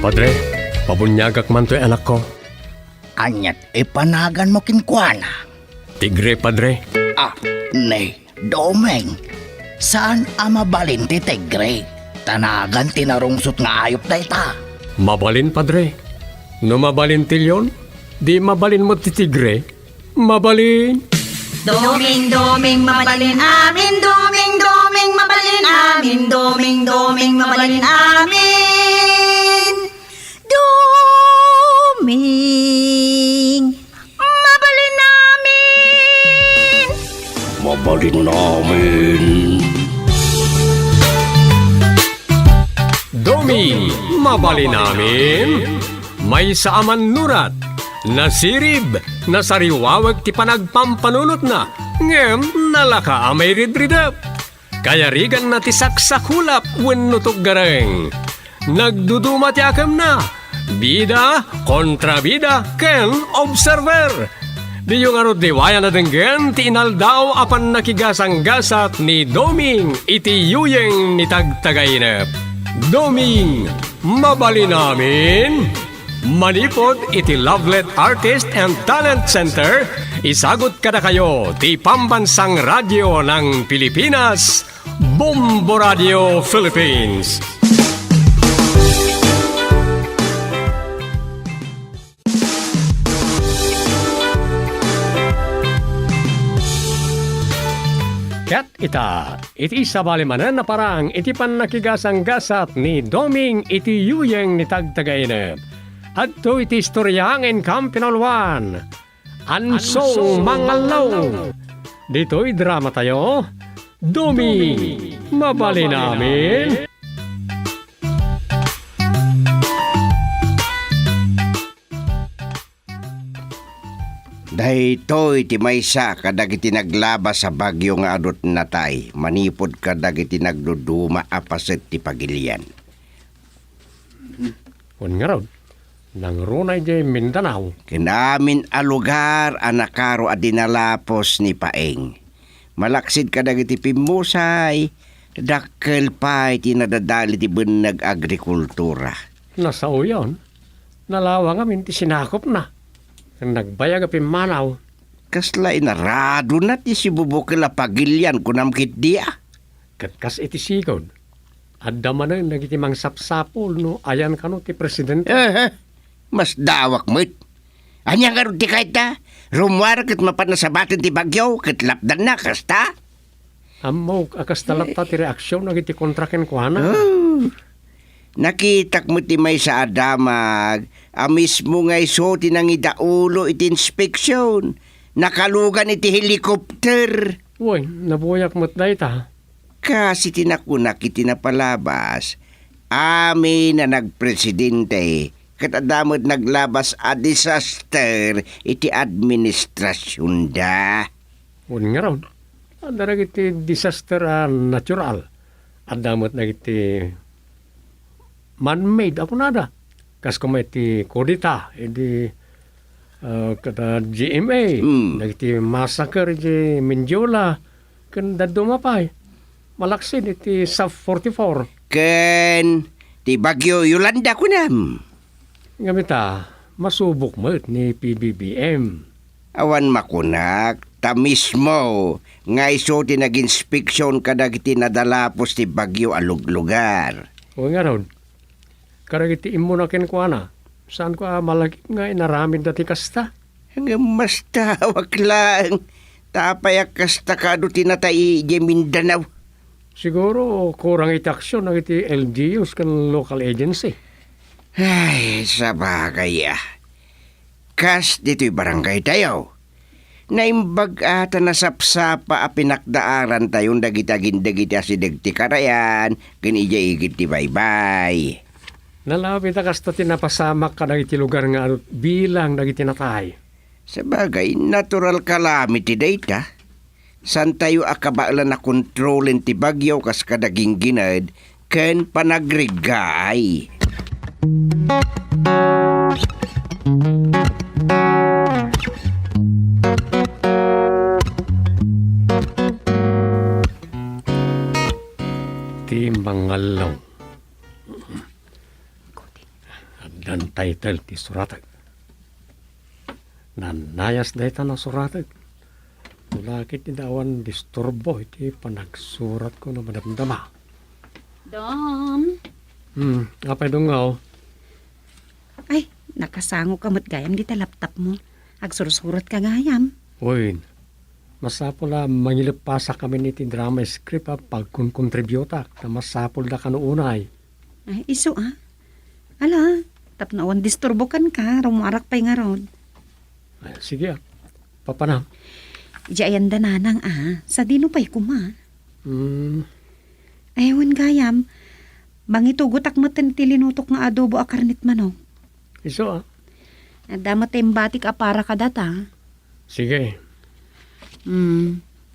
Padre, pabunyagak man to'y anak ko. Anyat ipanagan mo kinkwana. Tigre, Padre. Nay, Domeng. Saan mabalin ti Tigre? Tanagan tinarungsot nga ayop na ita. Mabalin, Padre. No mabalin tilyon, di mabalin mo ti Tigre. Mabalin. Doming, doming, mabalin amin. Doming, doming, mabalin amin. Doming, doming, mabalin amin. Doming, mabalin amin. Mabalin namin. Domi, mabalin namin. May saaman nurat, nasirib, nasariwawag ti panagpampanunot na, ngem nalaka amay ridridap. Kaya rigan na ti saksakulap wenno gareng. Nagduduma ti akam na, bida, kontrabida, ken observer. Di yung arod diwaya na denggen, ti inaldaw apan nakigasang-gasat ni Doming iti yuyeng ni tagtagainep. Doming, mabalin namin. Manipod iti Lovelet Artist and Talent Center, isagot kada kayo ti Pambansang Radyo ng Pilipinas, Bombo Radio Philippines. Kat iti sabalimanan na parang iti pan nakigasang-gasat ni Doming iti yuyeng ni tagtagainep. At to iti istoryangin Kampinolwan. Ansong Mangalaw. Dito'y drama tayo. Doming, mabalin namin. Dahito iti maysa kadag iti naglaba sa bagyo nga adot natay, manipod kadag iti nagduduma apaset ti pagilian. Kung nga raw, nang runay di Mindanao. Kinamin a lugar anakaro a dinalapos ni Paeng. Malaksid kadag iti pimusay, dakkel pa iti nadadali ti benag agrikultura. Nasa uyon, nalawa nga minti sinakop na. Nagbayag apim manaw. Kasla inarado na ti si bubukil a pagilian kunamkit dia. Katkas iti sigod. Adda man na nagitimang sapsapol no ayan kano ti presidente. Mas dawak mo't. Anya nga rin ti kahit ta? Rumwar kat mapat na sabatin ti bagyo, kat lapdan na, kasta? Amo akas talapta ti reaksyon nagiti kontraken ko ana. Nakitak mo ti may sa adamag, mismo nga iso tinangidaulo iti inspeksyon. Nakalugan iti helikopter. Uy, nabuyak mo't na ita. Kasi tinakunak iti napalabas. Amin na nagpresidente, katadamod naglabas a disaster iti administrasyon da. Uy nga raw, darag iti disaster natural. Adamot na iti man-made ako nada. Kas kung may iti kodita, iti kata GMA, nagiti massacre iti Mindiola, kan dadumapay. Malaksin iti SAF 44. Ken, ti bagyo Yolanda kunam. Ngamita, masubok mo ni PBBM. Awan makunak, ta mismo, nga iso ti nag-inspeksyon kadag iti nadalapos ti bagyo aluglugar. O nga ron, karagiti imunakin ko ana, saan ko malagip nga inaramid dati kasta? Hanggang mas tawag lang, tapayak kasta kado tinatay di Mindanao. Siguro kurang iti aksyon ng iti LGUs kan local agency. Ay, sa bagay Kas dito'y barangay tayo. Naimbag ata na sapsapa a pinakdaaran tayong dagitagin-dagiti asidag ti karayan, kinija-igit ti baybay. Nalapit kasta tinapasamak ka ng iti lugar nga bilang nagiti natay. Sa bagay, natural calamity data. San tayo akabala na kontrolin ti bagyo kas kadaging ginad, ken panagrigay. Ti Mangalaw. Dan title ti suratag. Nanayas dayta na suratag. Tulakit ni dawan disturbo iti panagsurat ko na madamdama. Dom. Apay dungaw. Ay, nakasango ka mo't gayam di ta laptop mo. Agsursurat ka gayam. Uy, masapula mangilipasa kami ni ti drama script pagkunkontributa na masapul na kanuunay. Ay, iso Ala, tapnawan disturbokan ka, rumarak pa'y nga ron. Ay, sige papanam. Iyayan dananang sa dino pa'y kuma. Ayawan gayam, mangitugutak mo tilinutok nga adobo a karnit manok. Iso Damat batik a para ka data. Sige.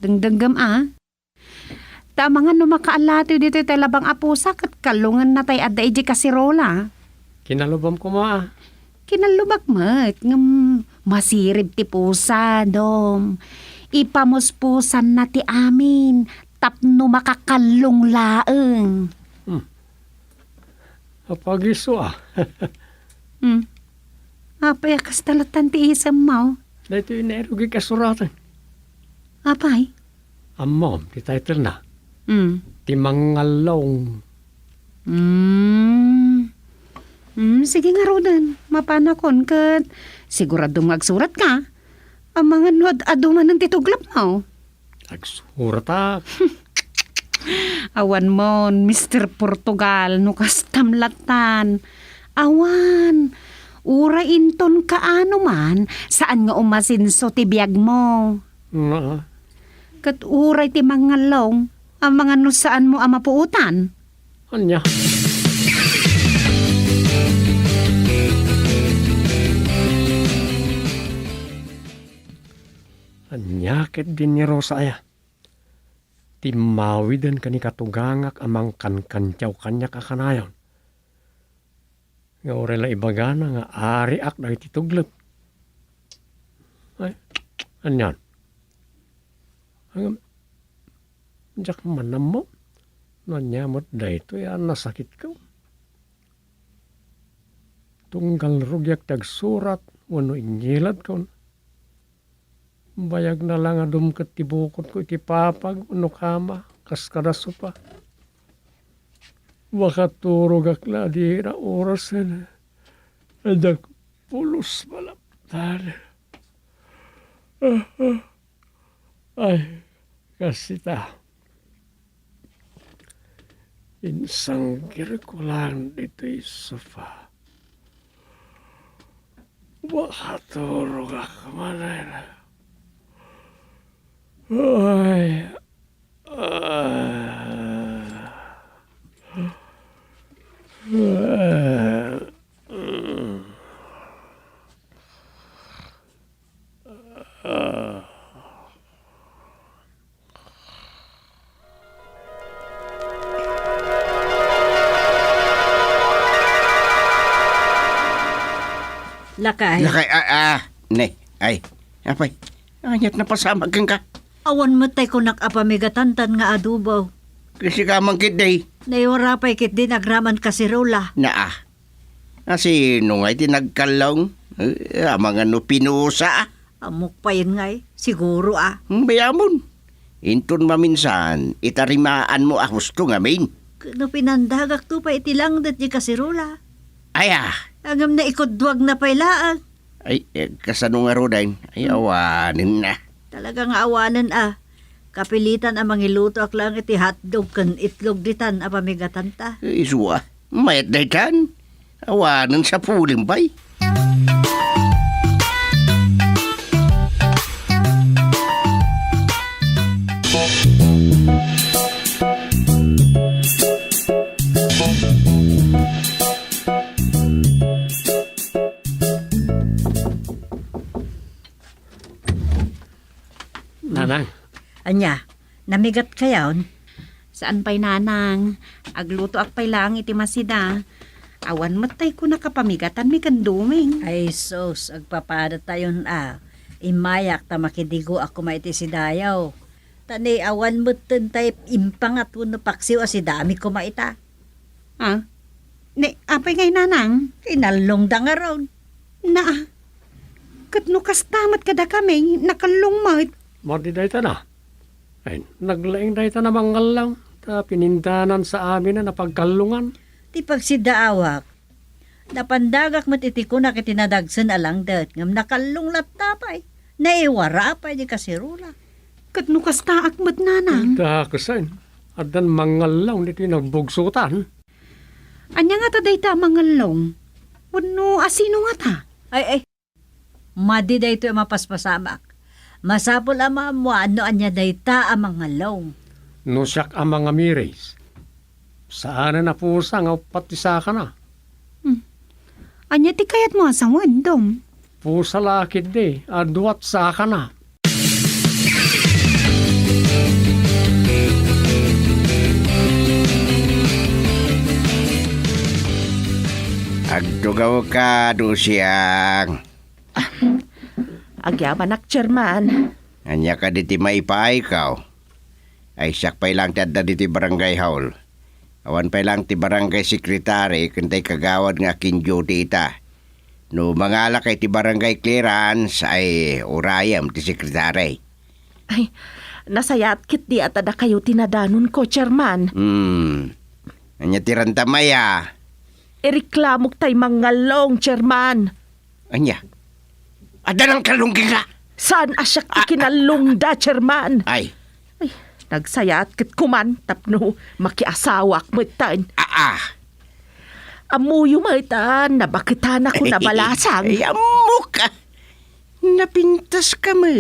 Dengdenggam Tama nga no makaalati dito tayo labang apusak at kalungan na tayo adda iji kasirola. Kinalubam ko ma. Kinalubak mat, ngam masirib ti pusa, Dom. Ipamuspusan na ti amin, tapno makakalong laeng. Apagiso Apay, kastalatan ti isam mo. Dito yung nairugi kasuratan. Apay? Amom, ti title na. Ti mangalong. Sige nga rodan, mapanakon kat sigurado magsurat ka. Ang mga nuad aduman ng tituglap mo. Agsurat Awan mon, Mr. Portugal, no kastamlatan. Awan, ura inton kaano man, saan nga umasinso ti biyag mo. Kat uray ti mangalong, ang mga no saan mo amapuutan. Anya. Anyakit din ni Rosa aya. Timawi din kani katugangak amang kankansyaw kanyak akanayon. Nga orela ibagana nga ari ak na itituglap. Ay, anyan. Hanggang, jak manam mo. Nanyamot da ito, yan nasakit ko. Tunggal rugyak tagsurat, wano inyilat ko. Bayag na lang adum kat tibukot ko iti papag, wano kama, kaskaraso pa. Wakaturog akla di na orasan. Adak pulos malaptan. Ay, kasita. Insanggir ko lang dito yung sofa. Wakaturog ako manay. Ay, Lakay. Ay, apay, anyat na pasamag kang ka. Awan matay ko nakapamigatantan nga adubaw. Kasi ka mangkit day. Naiwarapay kit din agraman kasirola. Kasi nung ay tinagkalong, mga no pinusa. Amok pa yun siguro Bayamon. Inton maminsan, itarimaan mo husto ngamin. No pinandagak to pa itilang dat di kasirola. Ay, Agam na ikodwag na pailaan. Ay, kasano nga rodain. Ay, awanin na. Talagang awanan Kapilitan ang mangiluto ak lang iti hotdog kan itlog ditan pamigatan ta. Iswa, mayat day kan. Awanan sa pulimbay. Nanang. Anya, namigat kayaon? Saan pa'y nanang? Agluto ak pa'y lang iti masida. Awan matay ko nakapamigatan mi kanduming. Ay sos, agpapada tayon Imayak ta makidigo ako maiti si Dayaw. Tani awan mo tay impangat no paksiw si dami ko maita. Apay ngay nanang? Kinalong da nga ron. Na, kat no kastamat kada kami, nakalungmat. Madi dayta na. Ay, naglaing dayta na mangalang. Ta pinindanan sa amin na napagkalungan. Ti pag si daawak, napandagak mat iti ko na kitinadagsan alang dat, ngam nakalong latapay. Naiwara pa di kasirula. Kat no kastaak mat nanang. Dakasan. Adan mangalang nito yung nagbugsutan. Anya nga ta dayta mangalong. Wano asino nga ta? Ay, madi da ito yung mapaspasamak. Masapol ama mo ano anya dayta amang halong. Nusyak ang mga mires. Saan na pusa nga patisa ka na. Anya ti kayat mo sa wendom. Pusa lakid di. Aduat sa ka na. Agdugaw ka, Dusyang. Agyaman Chairman. Anya ka diti maipaay ikaw. Ay siyak pa'y lang tadda diti barangay hall. Awan pa'y lang ti barangay secretary kantay kagawad nga kin duty ita. No mangala kay ti barangay clearance ay urayam ti secretary. Ay, nasayat kit di atada kayo tinadanon ko, Chairman. Anya ti rantamaya. Iriklamok tay mangalong, Chairman. Anya. Ada ng kalungging ka. Saan asyak ikinalungda, Chairman? Ay. Ay, nagsayat kit kuman tapno makiasawak mo tan. Amuyo mo tan, nabakitan ako nabalasang. Ay, amo ka. Napintas ka mo.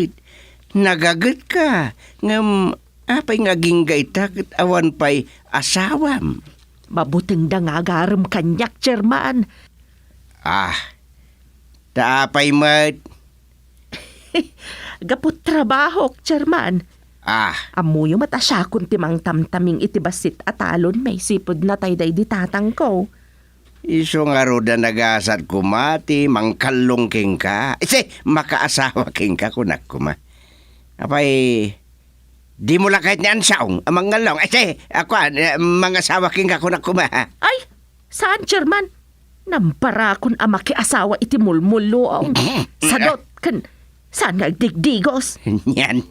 Nagagat ka. Ngam, apay nga ginggay takit awan pa'y asawam. Mabuting dangagaram kanyak, Chairman. Taapay mat. Gapot trabaho, Chairman. Amuyo matasya kung timang tamtaming itibasit at alon may sipod na tayday di tatang ko. Iso nga roda nagasat kumati, mangkalong king ka. Ise, makaasawa king ka kunak kuma. Apay, di mo lang kahit niyan saong, amang ngalong. Ise, ako, mga asawa king ka kunak kuma. Ay, saan, Chairman? Nampara kun ama ki asawa iti mulmulo. Sadot kan, saan nagdigdigos? Yan.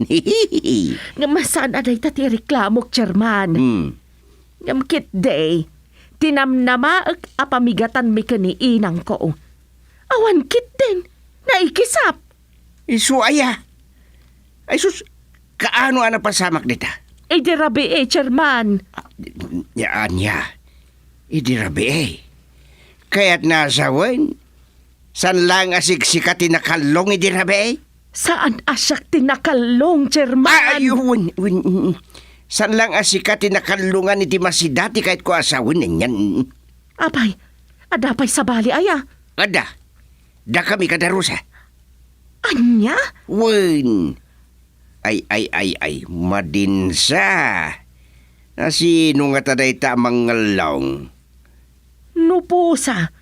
Nga saan aday tati reklamo, Chairman? Ngam kit day, tinamnamaag apamigatan mi kaniinang ko. Awan kit din, naikisap. Iso aya. Ay sus, kaano ana pasamak dita? Idirabi Chairman. Yaan ya. Idirabi Kaya't nasawan. San lang asiksikat tinakalong idirabi Saan asyak tinakalong, Chairman? Ayun. San lang asikat tinakalungan iti masidati kahit ko asawin ninyan. Apay, adapay sa bali aya. Ada. Da kami kadarusa. Anya? Wen. Ay, madinsa. Nasino nga taday tamang ngalong? Nupusa.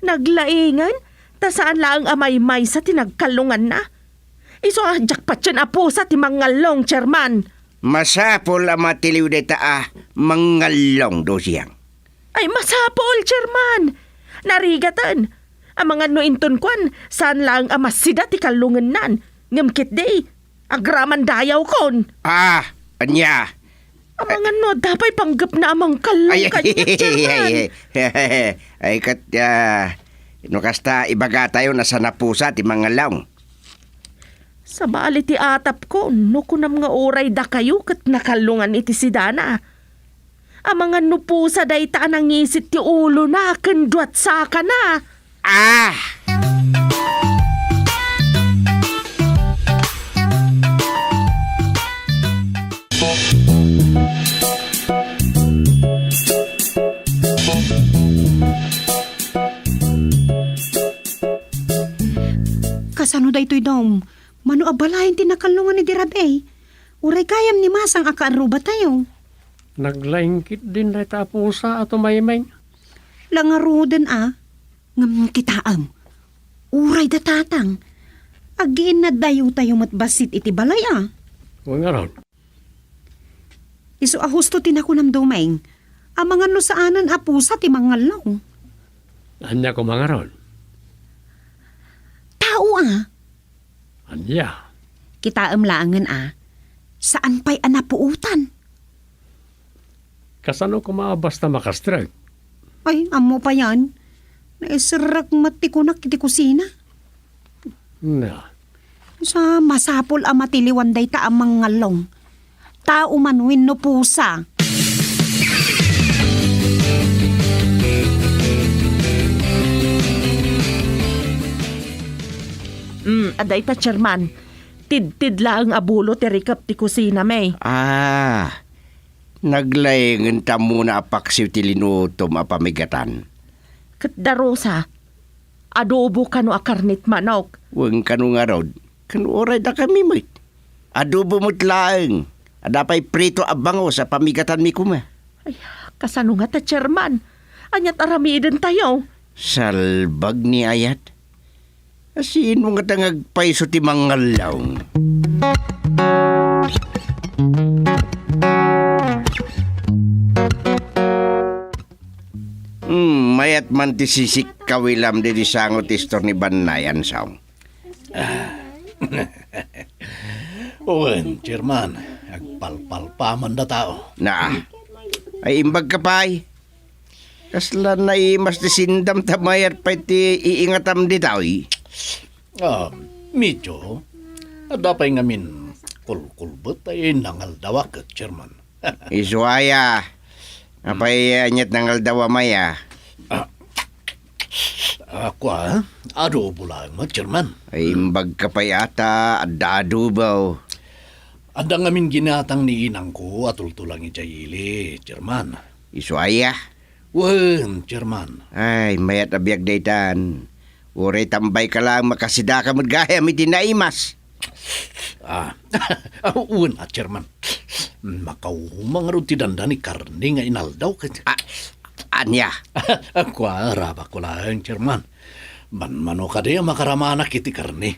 Naglaingan? Ta saan lang amay-may sa tinagkalungan na? Iso jakpat yan apusa ti mangalong, Chairman. Masapol ang matiliw deta mangalong dosiyang. Ay masapol, Chairman. Narigatan. Ang mga nuinton kwan, saan lang amasida ti kalungan nan. Ngamkit day, agraman dayaw kon. Anya. Ang mga no, dapay panggap na amang kalong kanya, Chairman. Ay, kat, no kasta ibaga tayo na sa napusa ti mangalong. Sa bali ti atap ko, no kunam nga oray da kayo kat nakalungan iti si Dana. Ang mga nupusa day ta nang isit ti ulo na, kendwat saka na. Kasano da ito'y dom? Mano abalahin tinakalungan ni Dirabe? Uray kayam ni Masang akaaruba tayo. Naglaingkit din na pusa ato maymay. Langarudan ngam kitaam. Uray da tatang. Agiin na dayo tayo matbasit iti balay Huwag nga ron. Iso ahusto tinako ng domeng. Amangan no saanan apusa ti mangalong. Anya ko mga ron. Tao Anya. Kita amlaangan saan pa'y anapuutan? Kasano ko basta makastrag. Ay, amo pa yan. Naisirak mati ko na kiti kusina. Na. Sa masapol matiliwan day ta amang ngalong. Tao manuin no pusa. Aday ta, Chairman. Tid-tid lang abulo ti rikap ti kusina, may. Naglayangan ta muna apaksiw ti linutom apamigatan. Kat darosa, adobo kano akarnit manok. Huwag kanu nga rod, kanu oray da kami mo't. Adobo mo't laeng. Adapay prito abango sa pamigatan mi kuma. Ay, kasano nga ta, Chairman? Anyat aramiden tayo. Salbag ni Ayat. Asin mo nga tangagpaiso ti mangalaw. Mayat man ti sisik kawilam di sangot istor ni Banayan saw. Owen, Chairman, agpalpal pa man na tao. Na, ay imbag ka pa'y. Kasla na imas ti sindam tamayat pa ti iingatam di tao. Medyo, adapay ngamin kulkulbot ay nangal dawak, Chairman. Isuaya. Apay anyat nangal dawa maya. Ako adobo lang, Chairman. Ay imbag ka pa'y ata adadubaw. Ada ngamin ginatang ni inang ko at tultulang ijayili, Chairman. Isuaya. Wen, Chairman. Ay mayat abiyag daytan. Uray tambay ka lang makasida ka magaya mi tinaimas. Uwan Chairman. Makauhumang rin ti danda ni karni nga inaldaw ka. Anya? Ako araba ko lang, Chairman. Manmano ka di makaramana kiti karni.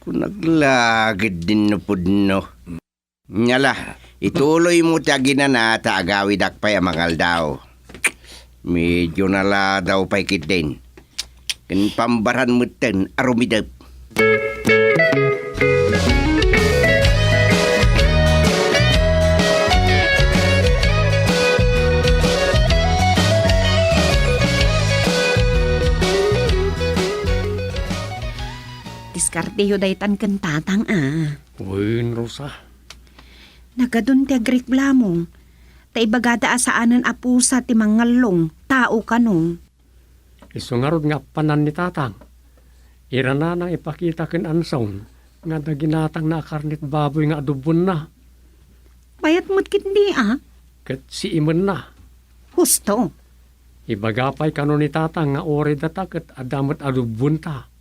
Kung naglagid din no pudno. Nyala, ituloy mo tiagina na taagawid akpay amangal daw. Medyo nala daw pa'y kitin. Kan pambaran mo ten arumidap. Diskarteyo daytan ken tatang Wen, Rosa. Nagadun ti agreklamo. Ta ibagada asaanan apusa ti mangalong. Tao kanong. Isungarod nga panan ni tatang. Ira na nang ipakita ken ansong. Nga daginatang na karnit baboy nga adubon na. Payat mo't kindi Kat si iman na. Husto. Ibagapay kano ni tatang nga ore data kat adamot adubon ta.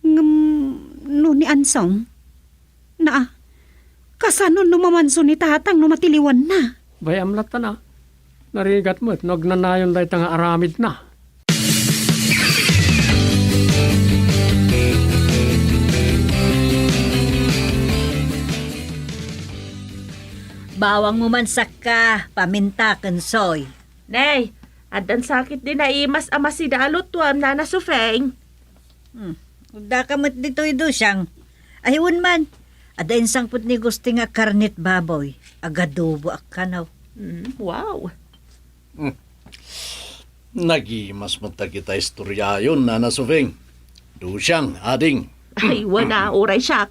No ni ansong. Kasano numamanso ni tatang no matiliwan na. Bayam lata na. Narigat mo't nagnanayon day nga aramid na. Bawang mo man ka, paminta kansoy. Nay, adan sakit din na imas ama si Dalot tuam na nasufeng. Uda ka mat dito'y dusyang. Ayun man, ada insang put ni gusti nga karnit baboy. Agadobo akanaw. Wow. Nagimas mata kita istoryayon na nasufeng. Dusyang, ading. Ay, wana, uray siyak.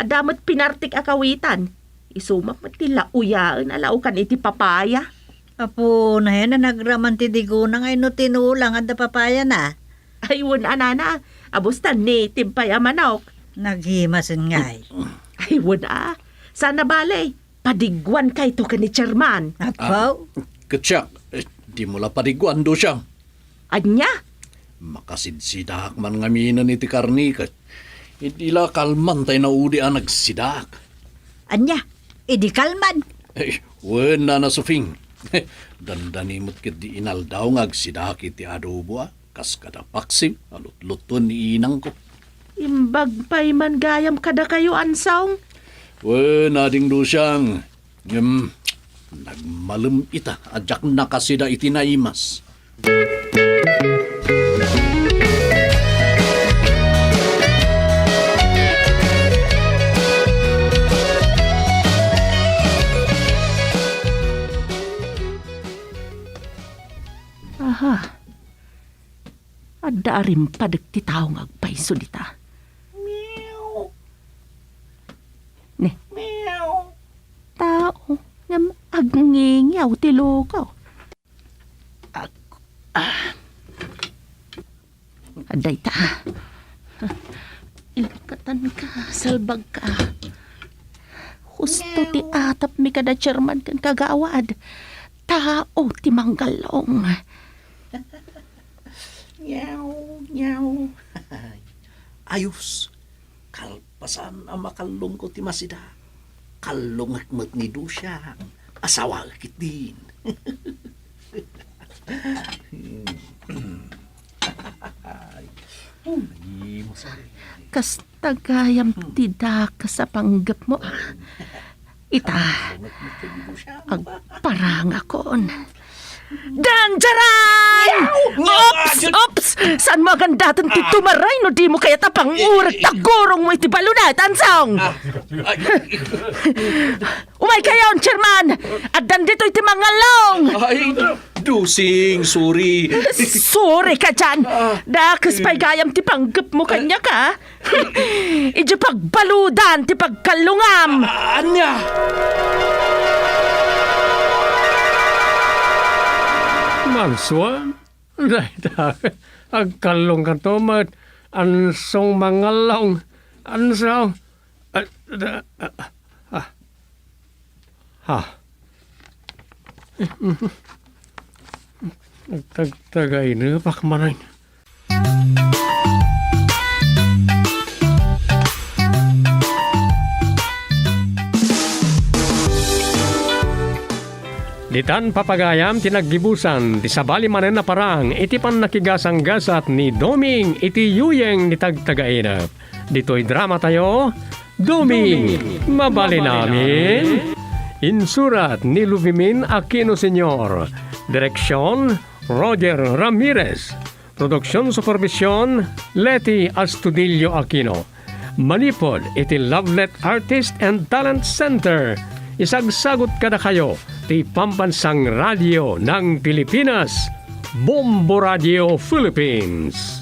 Adamot pinartik akawitan. Isumak matila uyaan alaw kan iti papaya. Apo na yan na nagraman ti digunang ay no tinulang at papaya na. Ay, wana, nana. Abustan ni timpay manok. Naghimasin ngay. Ay, wana. Sana balay. Padigwan kay to ka ni Chairman. Apo? Katsyak, di mo la pariguan, Dusyang. Anya? Makasidsidak man ngaminan iti karni kat. Idila kalman tayo na udi ang nagsidak. Anya, idi kalman. Wen na nasufing. Dandanimot kit di inaldaw nga agsidak iti adobo kas kada paksim alutluton ni inang ko. Imbag pa'y man gayam kada kayo ansong. Wen ading Dusyang. Nagmalem ita, ajak na kasida itinaimas. Aha. Adda rin padag ti tao nga agpaiso dita. Ne. Tao nga agngingyaw ti lukaw. Aday ta. Ilakatan ka, salbag ka. Husto ti atap mi kada chairman kan kagawad. Tao ti manggalong. Nyaw. Ayos. Kalpasan ang makalong ko ti masida. Kalong at mat ni Dusya. Asawa kit din. Kas tagayam tida ka sa panggap mo. Ita, agparang akon. Danjaran! Ops! Saan mo agandatan ti tumaray no di mo kaya tapang urat tagurong mo iti balunat, ansong! Umay kayon, chairman! At dandito iti mga long! Ay, Dusing, sorry. Sorry ka dyan! Dakas pa'y gayam ti panggap mo kanya ka! Idyo pagbaludan ti pagkalungam! Anya! Mansuan? Agkalong ka to, mat. Ansong mangalong. Ansong. Nagtagtagay na pakmanan. Ditan papagayam tinaggibusan ti sabali manen na parang iti pan nakigasang-gasat ni Doming iti yuyeng ni tagtagainap. Dito'y drama tayo, Doming, mabali namin. Insurat ni Luvimin Aquino Sr. Direksyon, Roger Ramirez. Produksyon Supervision, Leti Astudillo Aquino. Manipod iti Lovelet Artist and Talent Center. Isagsagot kada kayo ti Pambansang Radio ng Pilipinas, Bombo Radio Philippines.